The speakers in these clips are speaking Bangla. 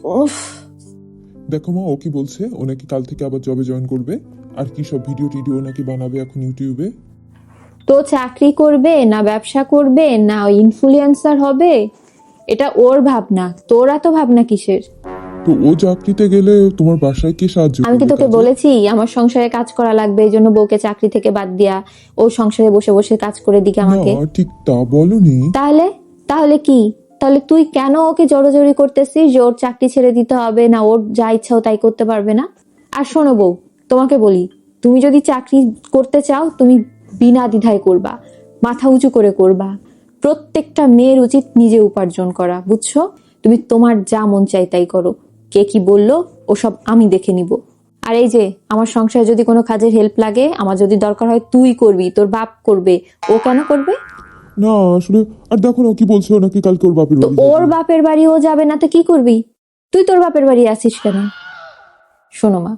উফ, দেখো মা, ও কি বলছে, ও নাকি কাল থেকে আবার জবে জয়েন করবে, আর কি সব ভিডিও টিডিও নাকি বানাবে এখন ইউটিউবে। তো চাকরি করবে না ব্যবসা করবে না ইনফ্লুয়েন্সার হবে, এটা ওর ভাবনা, তোরা তো ভাবনা কিসের? তো ও চাকরিতে গেলে তোমার বাসায় কে সাহায্য আমি কি করবে তোকে কাজে? বলেছি আমার সংসারে কাজ করা লাগবে, এই জন্য বউকে চাকরি থেকে বাদ দিয়া ও সংসারে বসে বসে কাজ করে দিকে না আমাকে? ঠিক তা বলনি। তাহলে তাহলে কি? তাহলে তুই কেন ওকে জড়োজড়ি করতেছিস যে ওর চাকরি ছেড়ে দিতে হবে, না ওর যা ইচ্ছা ও তাই করতে পারবে না? আর শোনো বউ, তোমাকে বলি, তুমি যদি চাকরি করতে চাও তুমি বিনা দ্বিধায় করবা, মাথা উঁচু করে করবা। প্রত্যেকটা মেয়ের উচিত নিজে উপার্জন করা, বুঝছো? তুমি তোমার যা মন চাই তাই করো, কে কি বললো ওসব আমি দেখে নিব। আর এই যে আমার সংসারে যদি কোনো কাজের হেল্প লাগে, আমার যদি দরকার হয় তুই করবি, তোর বাপ করবে, ও কেন করবে? না আসলে, আর দেখো না কি বলছে, ও নাকি কালকে ওর বাপের তো বাড়ি ওর যাবে। বাপের বাড়ি ও যাবে না তো কি করবি? তুই তোর বাপের বাড়ি আসিস কেন? শোনো মা,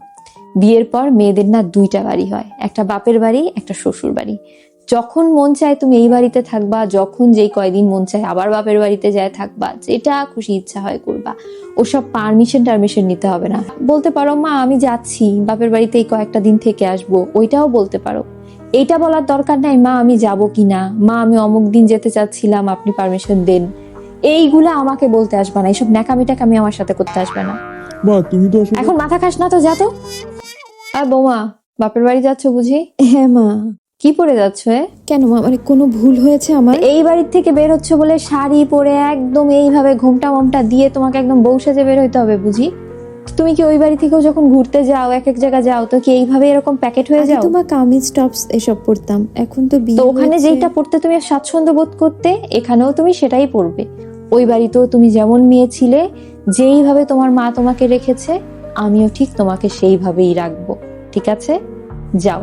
বিয়ের পর মেয়েদের না দুইটা বাড়ি হয়, একটা বাপের বাড়ি একটা শ্বশুর বাড়ি। যখন মন চায় তুমি এই বাড়িতে থাকবা, যখন যেই কয়দিন মন চায় আবার বাপের বাড়িতে যায় থাকবা, যেটা খুশি ইচ্ছা হয় করবা। ওসব টারমিশন নিতে হবে না। বলতে পারো মা আমি যাচ্ছি বাপের বাড়িতে এই কয়েকটা দিন থেকে আসবো, ওইটাও বলতে পারো। এইটা বলার দরকার নাই মা আমি যাব কিনা, মা আমি অমুক দিন যেতে চাচ্ছিলাম আপনি পারমিশন দেন। এইগুলা আমাকে বলতে আসবে না, এইসব ন্যাকামি টাকামি আমার সাথে করতে আসবে না। মা তুমি তো আসলে এখন মাথা খাস না তো, যা তো। আর বৌমা, বাপের বাড়ি যাচ্ছ বুঝি? হ্যাঁ মা। কি পরে যাচ্ছ? কেন মা, মানে কোনো ভুল হয়েছে আমার? এই বাড়ির থেকে বের হচ্ছে বলে শাড়ি পরে একদম এইভাবে ঘোমটা মোমটা দিয়ে তোমাকে একদম বউ সেজে বের হইতে হবে বুঝি? তুমি কি ওই বাড়ি থেকেও যখন ঘুরতে যাও, এক এক জায়গা যাও, তো কি এইভাবে এরকম প্যাকেট হয়ে আগে যাও? তো মা কামিজ টপস এসব পরতাম, এখন তো বিয়ে তো ওখানে হয়েছে। যেইটা পড়তে তুমি স্বাচ্ছন্দ্য বোধ করতে, এখানেও তুমি সেটাই পড়বে। ওই বাড়িতেও তুমি যেমন মেয়ে ছিলে, যেইভাবে তোমার মা তোমাকে রেখেছে, আমিও ঠিক তোমাকে সেইভাবেই রাখবো, ঠিক আছে? যাও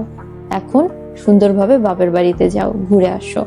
এখন সুন্দরভাবে বাপের বাড়িতে যাও, ঘুরে আসো।